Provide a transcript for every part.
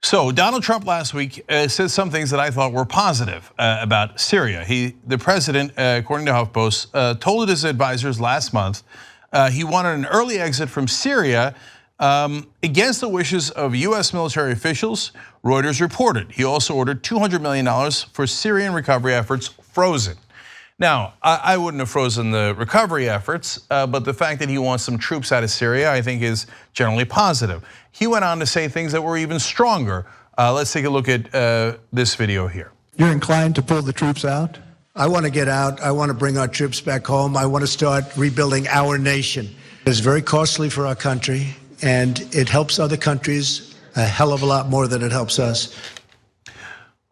So Donald Trump last week said some things that I thought were positive about Syria. The president, according to HuffPost, told his advisors last month he wanted an early exit from Syria against the wishes of US military officials, Reuters reported. He also ordered $200 million for Syrian recovery efforts frozen. Now, I wouldn't have frozen the recovery efforts, but the fact that he wants some troops out of Syria, I think, is generally positive. He went on to say things that were even stronger. Let's take a look at this video here. You're inclined to pull the troops out? I want to get out. I want to bring our troops back home. I want to start rebuilding our nation. It's very costly for our country, and it helps other countries a hell of a lot more than it helps us.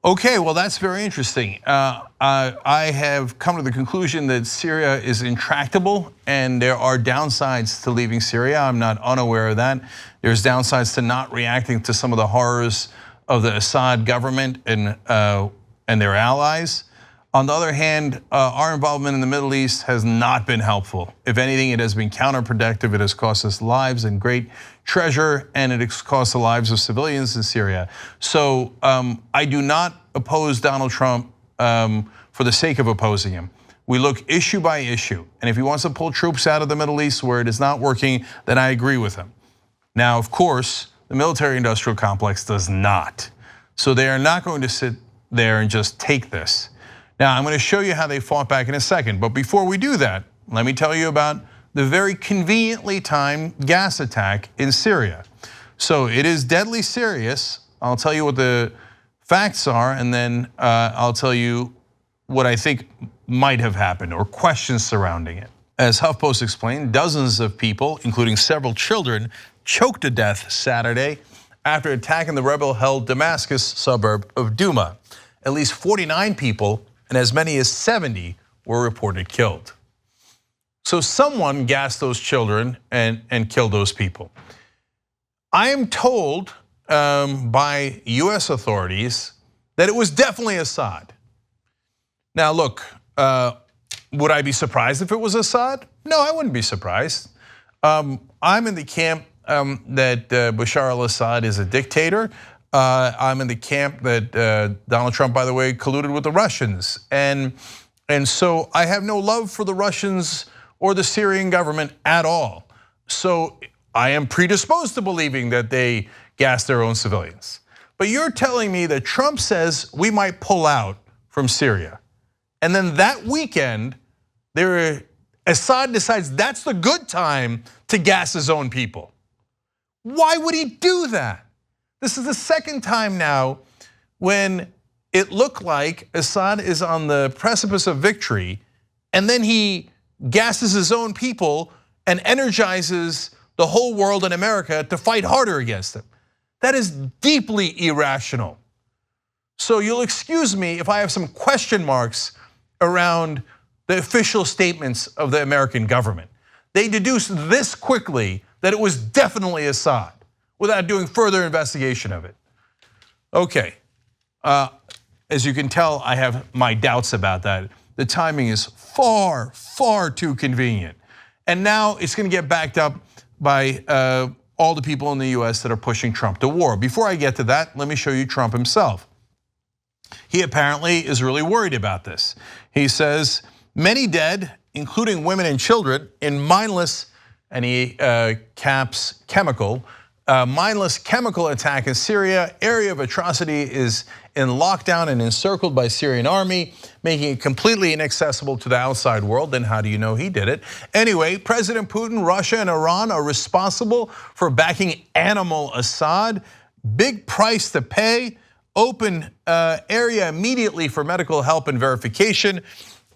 Okay, well, that's very interesting. I have come to the conclusion that Syria is intractable and there are downsides to leaving Syria. I'm not unaware of that. There's downsides to not reacting to some of the horrors of the Assad government and their allies. On the other hand, our involvement in the Middle East has not been helpful. If anything, it has been counterproductive. It has cost us lives and great treasure, and it has cost the lives of civilians in Syria. So I do not oppose Donald Trump for the sake of opposing him. We look issue by issue, and if he wants to pull troops out of the Middle East where it is not working, then I agree with him. Now, of course, the military-industrial complex does not. So they are not going to sit there and just take this. Now, I'm going to show you how they fought back in a second, but before we do that, let me tell you about the very conveniently timed gas attack in Syria. So it is deadly serious. I'll tell you what the facts are, and then I'll tell you what I think might have happened or questions surrounding it. As HuffPost explained, dozens of people, including several children, choked to death Saturday after attacking the rebel-held Damascus suburb of Douma. At least 49 people and as many as 70 were reported killed. So someone gassed those children and killed those people. I am told by US authorities that it was definitely Assad. Now look, would I be surprised if it was Assad? No, I wouldn't be surprised. I'm in the camp that Bashar al-Assad is a dictator. I'm in the camp that Donald Trump, by the way, colluded with the Russians. And so I have no love for the Russians or the Syrian government at all. So I am predisposed to believing that they gassed their own civilians. But you're telling me that Trump says we might pull out from Syria. And then that weekend, Assad decides that's the good time to gas his own people. Why would he do that? This is the second time now when it looked like Assad is on the precipice of victory, and then he gasses his own people and energizes the whole world in America to fight harder against him. That is deeply irrational. So you'll excuse me if I have some question marks around the official statements of the American government. They deduced this quickly that it was definitely Assad without doing further investigation of it. Okay, as you can tell, I have my doubts about that. The timing is far, far too convenient. And now it's going to get backed up by all the people in the US that are pushing Trump to war. Before I get to that, let me show you Trump himself. He apparently is really worried about this. He says, many dead, including women and children, in mindless, and he caps chemical, mindless chemical attack in Syria. Area of atrocity is in lockdown and encircled by Syrian army, making it completely inaccessible to the outside world. Then how do you know he did it? Anyway, President Putin, Russia, and Iran are responsible for backing animal Assad. Big price to pay. Open area immediately for medical help and verification.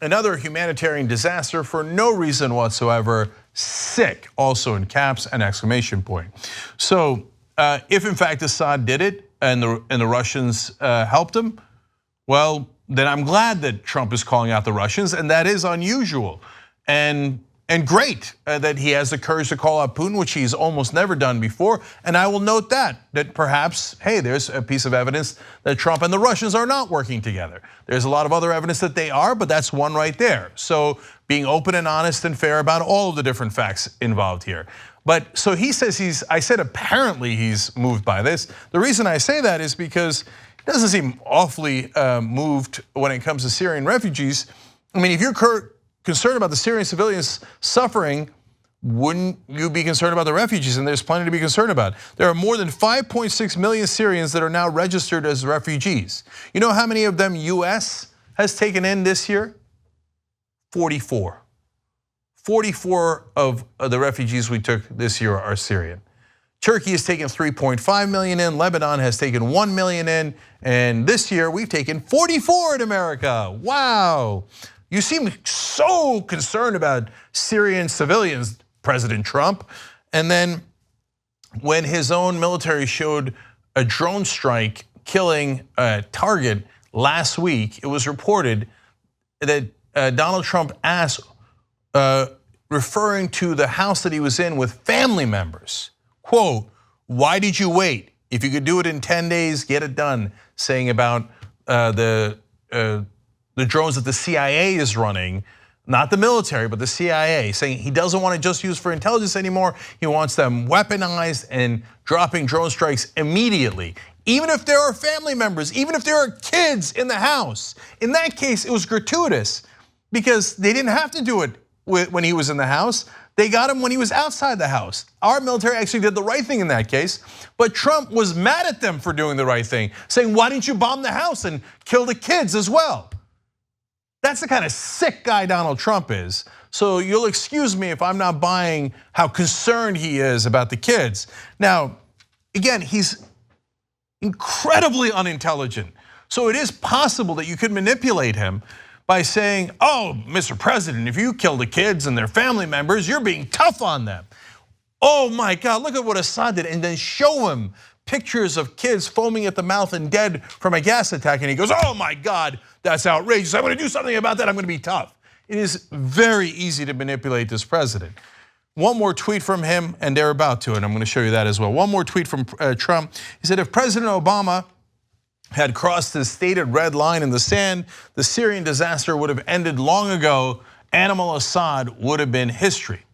Another humanitarian disaster for no reason whatsoever. Sick, also in caps and exclamation point. So if in fact Assad did it and the Russians helped him, well, then I'm glad that Trump is calling out the Russians, and that is unusual. And great that he has the courage to call out Putin, which he's almost never done before. And I will note that perhaps, hey, there's a piece of evidence that Trump and the Russians are not working together. There's a lot of other evidence that they are, but that's one right there. So being open and honest and fair about all of the different facts involved here. But so he says I said apparently he's moved by this. The reason I say that is because it doesn't seem awfully moved when it comes to Syrian refugees. I mean, if you're concerned about the Syrian civilians suffering, wouldn't you be concerned about the refugees? And there's plenty to be concerned about. There are more than 5.6 million Syrians that are now registered as refugees. You know how many of them US has taken in this year? 44. 44 of the refugees we took this year are Syrian. Turkey has taken 3.5 million in, Lebanon has taken 1 million in, and this year we've taken 44 in America. Wow. You seem so concerned about Syrian civilians, President Trump. And then when his own military showed a drone strike killing a target last week, it was reported that Donald Trump asked, referring to the house that he was in with family members, quote, "Why did you wait? If you could do it in 10 days, get it done," saying about the drones that the CIA is running, not the military, but the CIA, saying he doesn't want to just use for intelligence anymore. He wants them weaponized and dropping drone strikes immediately. Even if there are family members, even if there are kids in the house. In that case, it was gratuitous because they didn't have to do it when he was in the house. They got him when he was outside the house. Our military actually did the right thing in that case, but Trump was mad at them for doing the right thing, saying, "Why didn't you bomb the house and kill the kids as well?" That's the kind of sick guy Donald Trump is. So you'll excuse me if I'm not buying how concerned he is about the kids. Now, again, he's incredibly unintelligent. So it is possible that you could manipulate him by saying, "Oh, Mr. President, if you kill the kids and their family members, you're being tough on them. Oh my God, look at what Assad did," and then show him pictures of kids foaming at the mouth and dead from a gas attack, and he goes, "Oh my God, that's outrageous. I'm going to do something about that. I'm going to be tough." It is very easy to manipulate this president. One more tweet from him, and they're about to, and I'm going to show you that as well. One more tweet from Trump. He said, "If President Obama had crossed the stated red line in the sand, the Syrian disaster would have ended long ago. Animal Assad would have been history."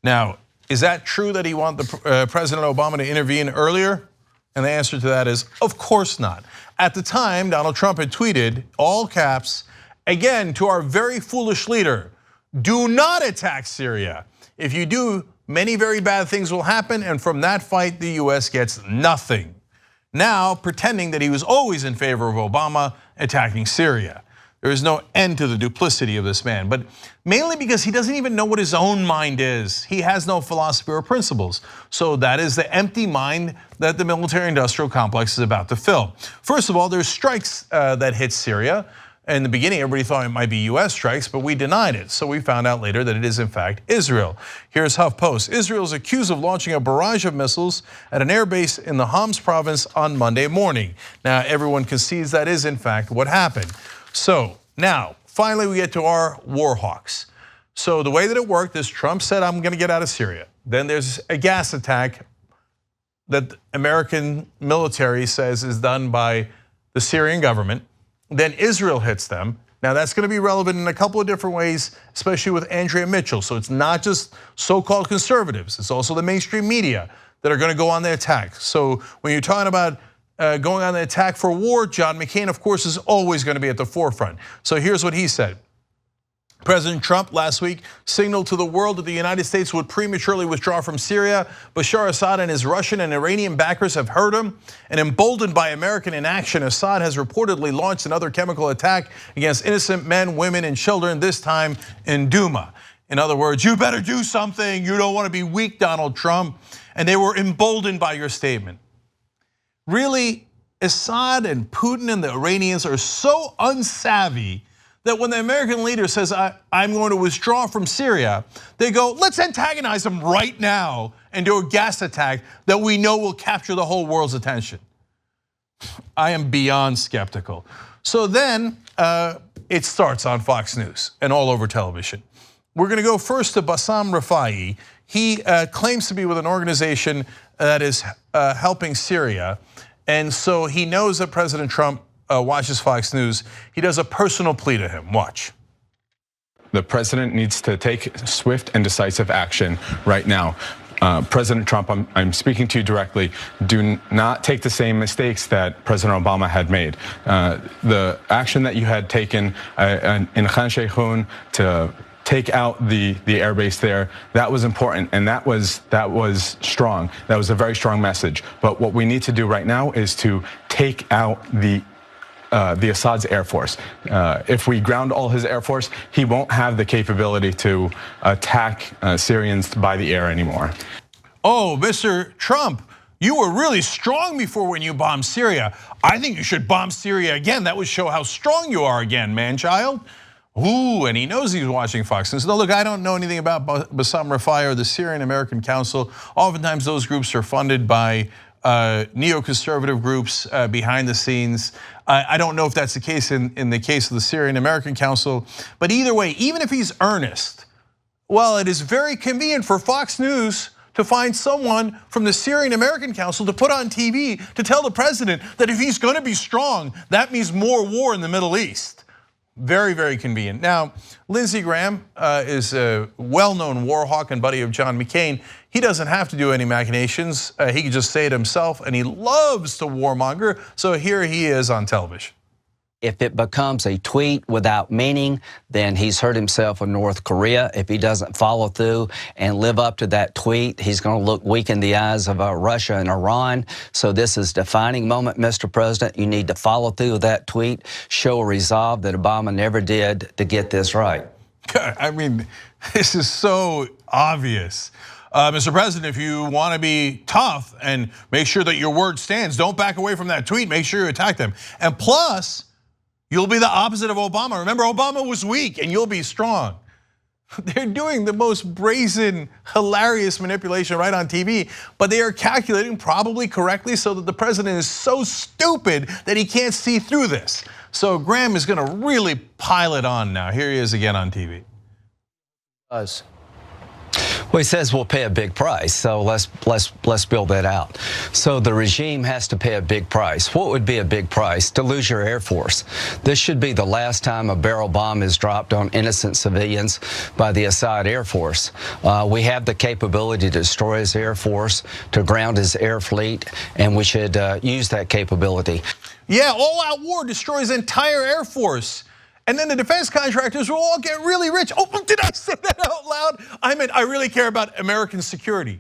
Now, is that true that he wanted President Obama to intervene earlier? And the answer to that is, of course not. At the time, Donald Trump had tweeted, all caps, again, to our very foolish leader, "Do not attack Syria. If you do, many very bad things will happen, and from that fight, the US gets nothing." Now, pretending that he was always in favor of Obama attacking Syria. There is no end to the duplicity of this man, but mainly because he doesn't even know what his own mind is. He has no philosophy or principles. So that is the empty mind that the military-industrial complex is about to fill. First of all, there's strikes that hit Syria. In the beginning, everybody thought it might be US strikes, but we denied it. So we found out later that it is in fact Israel. Here's HuffPost. Israel is accused of launching a barrage of missiles at an airbase in the Homs province on Monday morning. Now, everyone concedes that is in fact what happened. So now, finally we get to our war hawks. So the way that it worked is Trump said, "I'm going to get out of Syria." Then there's a gas attack that the American military says is done by the Syrian government. Then Israel hits them. Now that's going to be relevant in a couple of different ways, especially with Andrea Mitchell. So it's not just so-called conservatives, it's also the mainstream media that are going to go on the attack. So when you're talking about going on the attack for war, John McCain, of course, is always going to be at the forefront. So here's what he said. President Trump last week signaled to the world that the United States would prematurely withdraw from Syria. Bashar Assad and his Russian and Iranian backers have heard him. And emboldened by American inaction, Assad has reportedly launched another chemical attack against innocent men, women, and children, this time in Duma. In other words, you better do something. You don't want to be weak, Donald Trump. And they were emboldened by your statement. Really, Assad and Putin and the Iranians are so unsavvy that when the American leader says, "I'm going to withdraw from Syria," they go, "Let's antagonize them right now and do a gas attack that we know will capture the whole world's attention." I am beyond skeptical. So then it starts on Fox News and all over television. We're going to go first to Bassam Rafai. He claims to be with an organization that is helping Syria. And so he knows that President Trump watches Fox News. He does a personal plea to him. Watch. The president needs to take swift and decisive action right now. President Trump, I'm speaking to you directly, do not take the same mistakes that President Obama had made. The action that you had taken in Khan Sheikhoun to take out the airbase there, that was important, and that was strong. That was a very strong message. But what we need to do right now is to take out the Assad's air force. If we ground all his air force, he won't have the capability to attack Syrians by the air anymore. Oh, Mr. Trump, you were really strong before when you bombed Syria. I think you should bomb Syria again. That would show how strong you are again, man-child. Ooh, and he knows he's watching Fox News. Now, look, I don't know anything about Bassam Rafai or the Syrian American Council. Oftentimes, those groups are funded by neoconservative groups behind the scenes. I don't know if that's the case in the case of the Syrian American Council. But either way, even if he's earnest, well, it is very convenient for Fox News to find someone from the Syrian American Council to put on TV to tell the president that if he's going to be strong, that means more war in the Middle East. Very, very convenient. Now, Lindsey Graham is a well-known war hawk and buddy of John McCain. He doesn't have to do any machinations. He can just say it himself, and he loves to warmonger. So here he is on television. If it becomes a tweet without meaning, then he's hurt himself in North Korea. If he doesn't follow through and live up to that tweet, he's going to look weak in the eyes of Russia and Iran. So this is a defining moment, Mr. President. You need to follow through with that tweet, show a resolve that Obama never did to get this right. I mean, this is so obvious. Mr. President, if you want to be tough and make sure that your word stands, don't back away from that tweet. Make sure you attack them. And plus, you'll be the opposite of Obama. Remember, Obama was weak and you'll be strong. They're doing the most brazen, hilarious manipulation right on TV, but they are calculating probably correctly so that the president is so stupid that he can't see through this. So Graham is going to really pile it on now. Here he is again on TV. Well, he says we'll pay a big price, so let's build that out. So the regime has to pay a big price. What would be a big price? To lose your Air Force. This should be the last time a barrel bomb is dropped on innocent civilians by the Assad Air Force. We have the capability to destroy his Air Force, to ground his air fleet, and we should use that capability. Yeah, all-out war destroys entire Air Force. And then the defense contractors will all get really rich. Oh, did I say that out loud? I meant I really care about American security.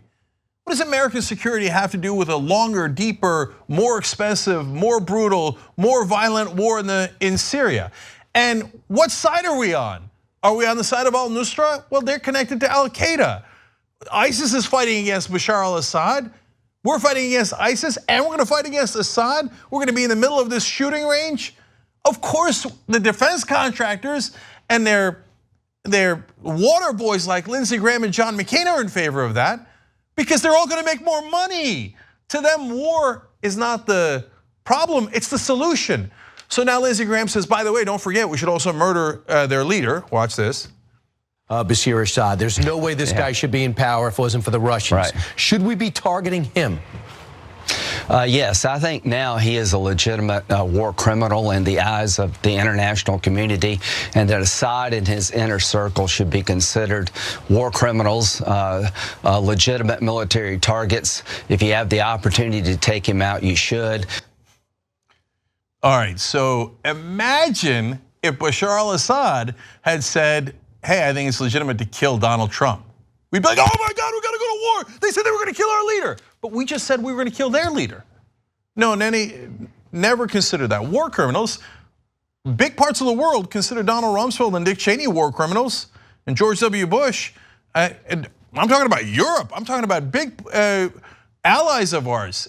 What does American security have to do with a longer, deeper, more expensive, more brutal, more violent war in Syria? And what side are we on? Are we on the side of al-Nusra? Well, they're connected to al-Qaeda. ISIS is fighting against Bashar al-Assad. We're fighting against ISIS, and we're going to fight against Assad. We're going to be in the middle of this shooting range. Of course, the defense contractors and their water boys like Lindsey Graham and John McCain are in favor of that because they're all going to make more money. To them, war is not the problem, it's the solution. So now Lindsey Graham says, by the way, don't forget, we should also murder their leader. Watch this. Bashar Assad. There's no way this guy should be in power if it wasn't for the Russians. Right. Should we be targeting him? Yes, I think now he is a legitimate war criminal in the eyes of the international community, and that Assad and his inner circle should be considered war criminals, legitimate military targets. If you have the opportunity to take him out, you should. All right, so imagine if Bashar al-Assad had said, hey, I think it's legitimate to kill Donald Trump. We'd be like, oh my God, we gotta go to war. They said they were gonna kill our leader. But we just said we were gonna kill their leader. No, never consider that. War criminals, big parts of the world consider Donald Rumsfeld and Dick Cheney war criminals, and George W. Bush. And I'm talking about Europe. I'm talking about big allies of ours.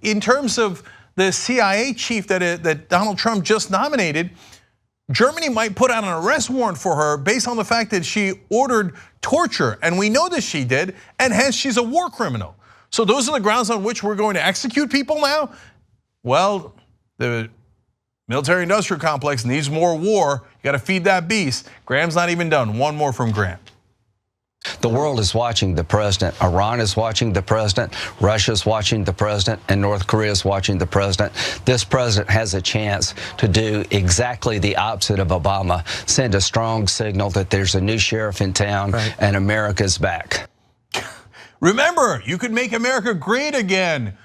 In terms of the CIA chief that Donald Trump just nominated, Germany might put out an arrest warrant for her based on the fact that she ordered torture, and we know that she did, and hence she's a war criminal. So those are the grounds on which we're going to execute people now? Well, the military-industrial complex needs more war. You gotta feed that beast. Graham's not even done. One more from Graham. The world is watching the president. Iran is watching the president. Russia is watching the president, and North Korea is watching the president. This president has a chance to do exactly the opposite of Obama, send a strong signal that there's a new sheriff in town and America's back. Remember, you could make America great again.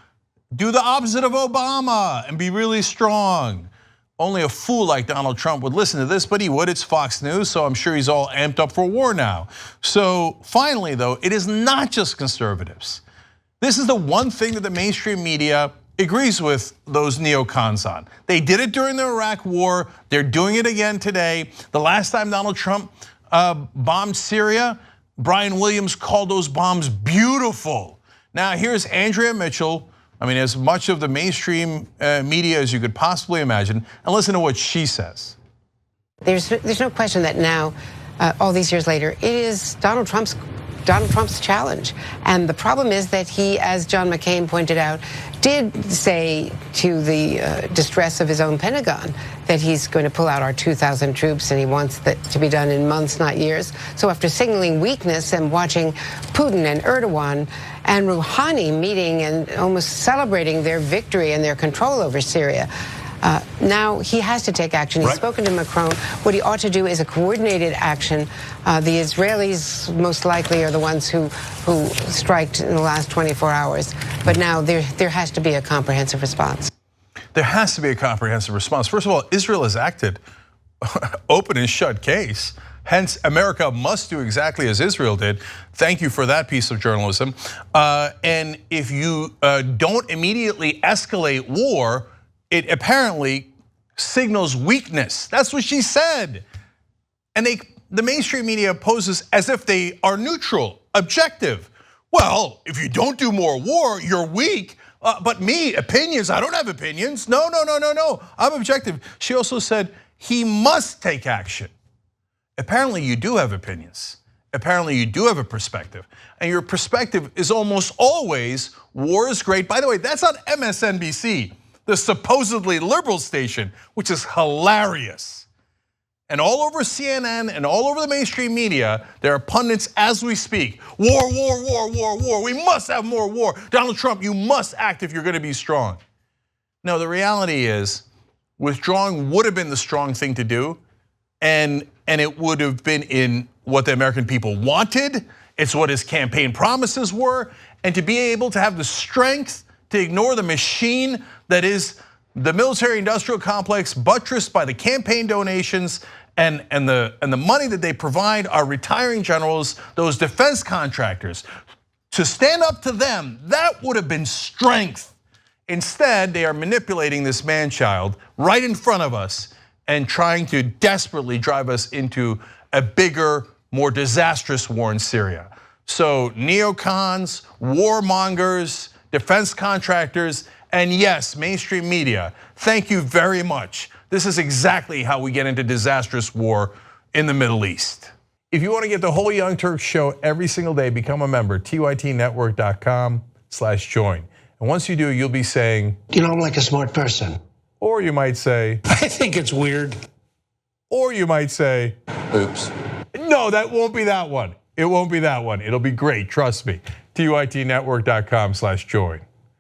Do the opposite of Obama and be really strong. Only a fool like Donald Trump would listen to this, but he would. It's Fox News, so I'm sure he's all amped up for war now. So finally, though, it is not just conservatives. This is the one thing that the mainstream media agrees with those neocons on. They did it during the Iraq war. They're doing it again today. The last time Donald Trump bombed Syria, Brian Williams called those bombs beautiful. Now here's Andrea Mitchell, I mean, as much of the mainstream media as you could possibly imagine, and listen to what she says. There's no question that now, all these years later, it is Donald Trump's challenge. And the problem is that he, as John McCain pointed out, did say to the distress of his own Pentagon that he's going to pull out our 2,000 troops, and he wants that to be done in months, not years. So after signaling weakness and watching Putin and Erdogan and Rouhani meeting and almost celebrating their victory and their control over Syria, now he has to take action. He's spoken to Macron. What he ought to do is a coordinated action. The Israelis most likely are the ones who striked in the last 24 hours. But now there has to be a comprehensive response. There has to be a comprehensive response. First of all, Israel has acted open and shut case. Hence, America must do exactly as Israel did. Thank you for that piece of journalism. And if you don't immediately escalate war, it apparently signals weakness. That's what she said. And the mainstream media poses as if they are neutral, objective. Well, if you don't do more war, you're weak. But me, opinions, I don't have opinions. No, I'm objective. She also said he must take action. Apparently you do have opinions. Apparently you do have a perspective. And your perspective is almost always war is great. By the way, that's on MSNBC, the supposedly liberal station, which is hilarious. And all over CNN and all over the mainstream media, there are pundits as we speak. War. We must have more war. Donald Trump, you must act if you're going to be strong. No, the reality is withdrawing would have been the strong thing to do. And it would have been in what the American people wanted. It's what his campaign promises were. And to be able to have the strength to ignore the machine that is the military-industrial complex, buttressed by the campaign donations and the money that they provide our retiring generals, those defense contractors, to stand up to them, that would have been strength. Instead, they are manipulating this man-child right in front of us and trying to desperately drive us into a bigger, more disastrous war in Syria. So neocons, warmongers, defense contractors, and yes, mainstream media, thank you very much. This is exactly how we get into disastrous war in the Middle East. If you want to get the whole Young Turks show every single day, become a member, tytnetwork.com/join. And once you do, you'll be saying, you know, I'm like a smart person. Or you might say, I think it's weird. Or you might say, oops. No, that won't be that one. It won't be that one. It'll be great, trust me. tytnetwork.com/join.